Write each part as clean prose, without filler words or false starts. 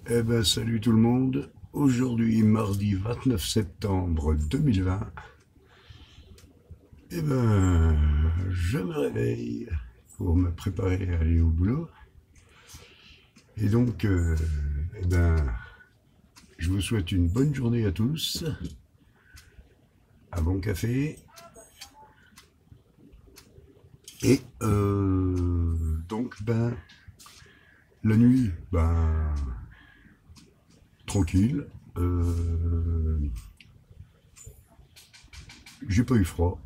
Eh ben, salut tout le monde. Aujourd'hui, mardi 29 septembre 2020, eh ben, je me réveille pour me préparer à aller au boulot. Et donc, eh ben, je vous souhaite une bonne journée à tous, un bon café. Et donc, ben, la nuit, ben, tranquille. J'ai pas eu froid.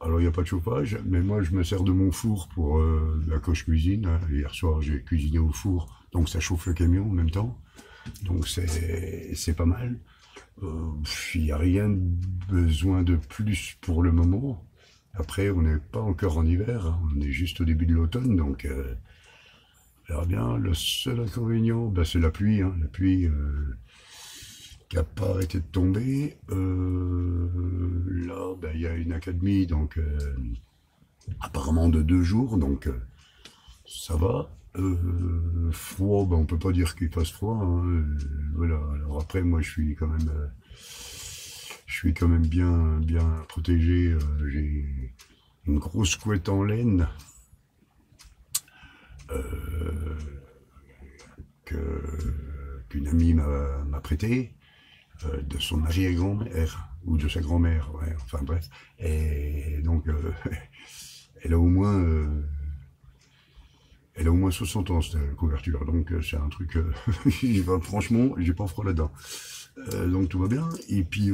Alors, il n'y a pas de chauffage, mais moi, je me sers de mon four pour la coche cuisine, hein. Hier soir, j'ai cuisiné au four, donc ça chauffe le camion en même temps. Donc, c'est pas mal. Il n'y a rien de besoin de plus pour le moment. Après, on n'est pas encore en hiver, hein. On est juste au début de l'automne, donc on verra bien. Le seul inconvénient, ben, c'est la pluie, hein. La pluie qui n'a pas arrêté de tomber. Là, ben, il y a une accalmie, donc apparemment de 2 jours, donc ça va. Froid, ben, on peut pas dire qu'il fasse froid, hein. Voilà. Alors après, moi, je suis quand même bien protégé. J'ai une grosse couette en laine qu'une amie m'a prêtée, de son arrière-grand-mère, ou de sa grand-mère, ouais, enfin bref. Et donc, elle a au moins, euh, elle a au moins 60 ans, cette couverture. Donc, c'est un truc, franchement, j'ai pas froid là-dedans. Donc, tout va bien. Et puis,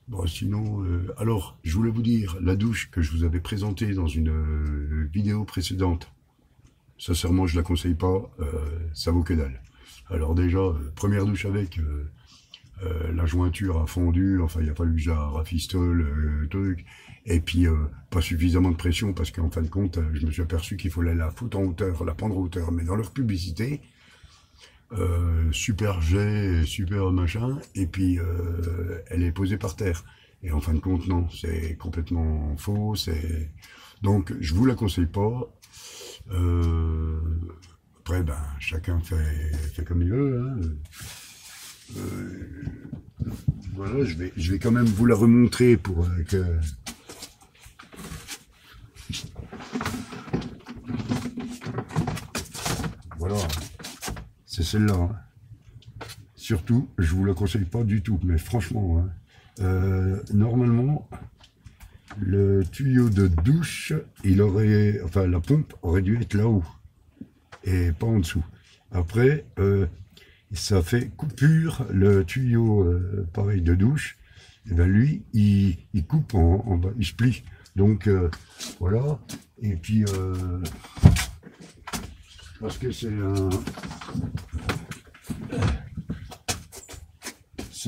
bon, sinon, alors, je voulais vous dire, la douche que je vous avais présentée dans une vidéo précédente, sincèrement, je la conseille pas, ça vaut que dalle. Alors déjà, première douche avec, la jointure a fondu, enfin il a fallu que je la rafistole, le truc, et puis pas suffisamment de pression parce qu'en fin de compte, je me suis aperçu qu'il fallait la foutre en hauteur, la prendre en hauteur, mais dans leur publicité, super jet, super machin, et puis elle est posée par terre. Et en fin de compte, non, c'est complètement faux, donc je vous la conseille pas. Euh, Après, ben, chacun fait comme il veut, hein. Voilà, je vais quand même vous la remontrer pour que... Voilà, c'est celle-là, hein. Surtout, je vous la conseille pas du tout, mais franchement, hein. Normalement, le tuyau de douche, enfin, la pompe aurait dû être là-haut et pas en dessous. Après, ça fait coupure, le tuyau, pareil, de douche, et ben lui, il coupe en bas, il se plie. Donc, voilà. Et puis, parce que c'est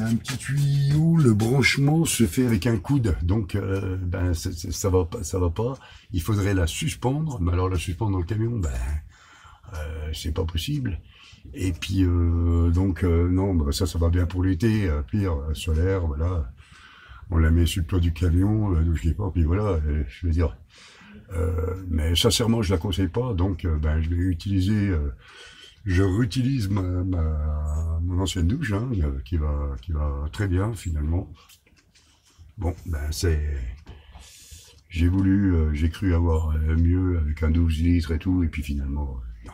un petit tuyau, le branchement se fait avec un coude, donc ben, ça va pas, ça va pas. Il faudrait la suspendre, mais alors la suspendre dans le camion, ben, c'est pas possible. Et puis, donc, non, bah, ça va bien pour l'été, pire, solaire, voilà. On la met sur le toit du camion, d'où je dis pas, puis voilà, je veux dire. Mais sincèrement, je la conseille pas, donc ben, je réutilise mon ancienne douche, hein, qui va très bien finalement. Bon, ben j'ai cru avoir mieux avec un 12 litres et tout, et puis finalement, non.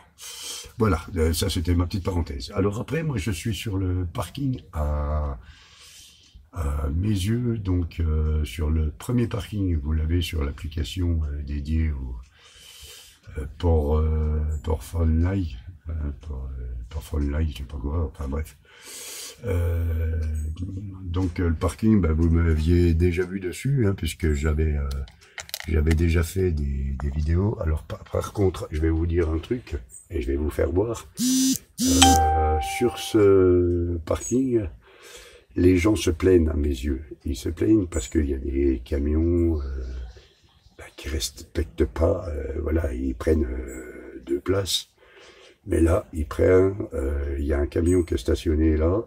Voilà, ça c'était ma petite parenthèse. Alors après, moi je suis sur le parking à mes yeux, donc sur le premier parking, vous l'avez sur l'application dédiée au port Phonely, port Phonely, je sais pas quoi, enfin bref. Donc le parking, bah, vous m'aviez déjà vu dessus, hein, puisque j'avais déjà fait des vidéos. Alors par contre, je vais vous dire un truc, et je vais vous faire voir. Sur ce parking, les gens se plaignent à mes yeux. Ils se plaignent parce qu'il y a des camions bah, qui respectent pas, voilà, ils prennent 2 places. Mais là, il y a un camion qui est stationné là.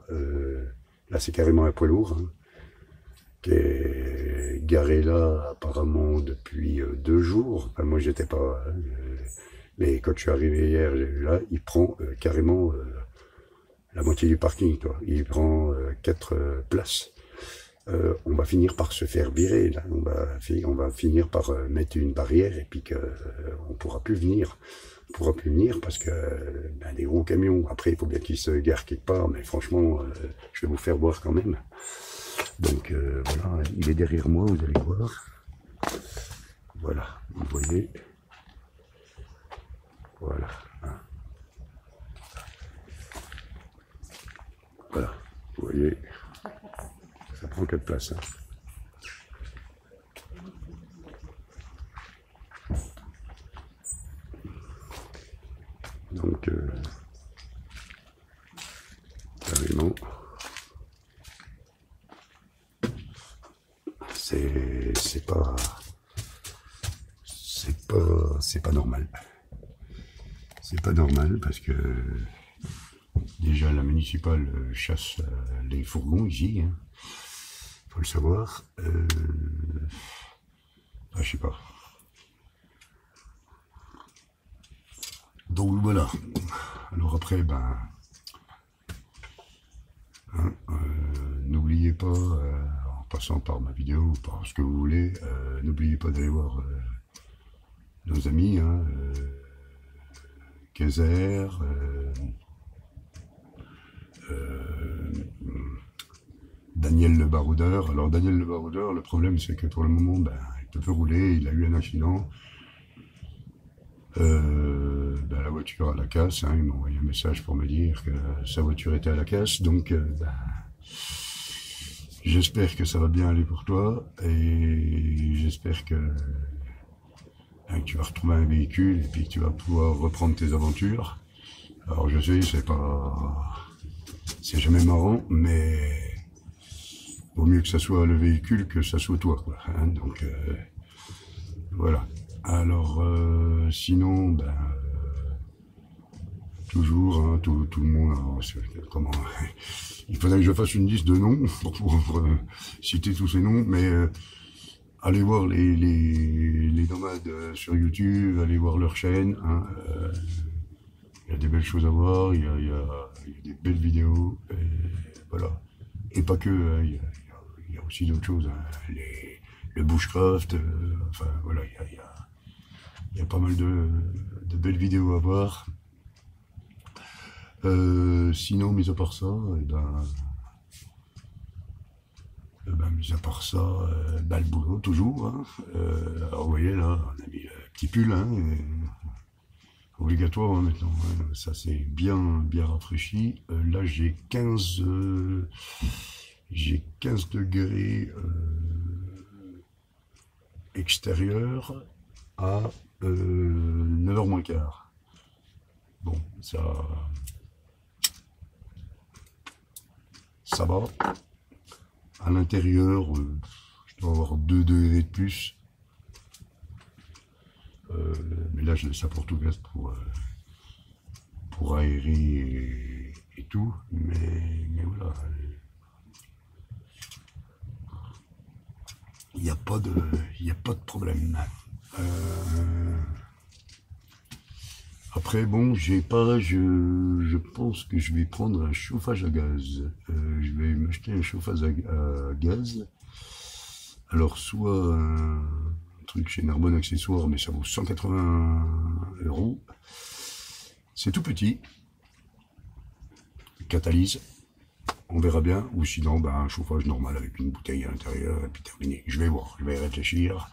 Là, c'est carrément un poids lourd, hein, qui est garé là apparemment depuis 2 jours. Enfin, moi, j'étais pas, mais quand je suis arrivé hier, j'ai vu là, il prend carrément la moitié du parking, toi. Il prend 4 places. On va finir par se faire virer, là. On va finir par mettre une barrière et puis on pourra plus venir. On pourra plus venir parce que ben, des gros camions. Après, il faut bien qu'ils se garent quelque part, mais franchement, je vais vous faire voir quand même. Donc voilà, il est derrière moi, vous allez voir. Voilà, vous voyez. Voilà. Hein. Voilà, vous voyez. Ça prend 4 places. Hein. Donc, carrément, c'est pas normal. C'est pas normal parce que déjà la municipale chasse les fourgons ici, hein. Faut le savoir. Je sais pas. Donc voilà. Alors après, ben, hein, n'oubliez pas, en passant par ma vidéo ou par ce que vous voulez, n'oubliez pas d'aller voir nos amis, hein, Kaiser, Daniel le baroudeur. Alors Daniel le baroudeur, le problème c'est que pour le moment, ben, il peut plus rouler, il a eu un accident. Ben, la voiture à la casse, hein, il m'a envoyé un message pour me dire que sa voiture était à la casse, donc ben, j'espère que ça va bien aller pour toi, et j'espère que tu vas retrouver un véhicule, et puis que tu vas pouvoir reprendre tes aventures. Alors je sais, c'est jamais marrant, mais vaut mieux que ça soit le véhicule que ça soit toi, quoi, hein, donc voilà. Alors sinon, ben, toujours, hein, tout le monde, alors, comment, il faudrait que je fasse une liste de noms pour citer tous ces noms, mais allez voir les nomades sur YouTube, allez voir leur chaîne, hein, il y a des belles choses à voir, il y a des belles vidéos, et voilà. Et pas que, il y a aussi d'autres choses, hein, le bushcraft, enfin voilà, il y a pas mal de belles vidéos à voir. Sinon, mis à part ça, mis à part ça, ben, le boulot toujours. Hein. Alors vous voyez là, on a mis le petit pull, hein, obligatoire hein, maintenant. Hein. Ça c'est bien rafraîchi. Là j'ai 15 degrés extérieur à 9h moins quart. Bon, ça va. À l'intérieur, je dois avoir 2 degrés de plus. Mais là, je laisse ça pour tout gaz pour aérer et tout. Mais voilà. Il n'y a pas de problème. Après, bon, je pense que je vais prendre un chauffage à gaz. Je vais m'acheter un chauffage à gaz. Alors, soit un truc chez Narbonne Accessoires, mais ça vaut 180 €. C'est tout petit. Catalyse. On verra bien. Ou sinon, ben, un chauffage normal avec une bouteille à l'intérieur et puis terminé. Je vais voir, je vais réfléchir.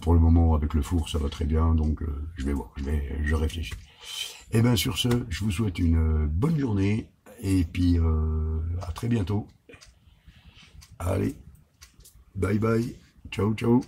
Pour le moment, avec le four, ça va très bien, donc je vais voir, je réfléchis. Et bien sur ce, je vous souhaite une bonne journée, et puis à très bientôt. Allez, bye bye, ciao ciao.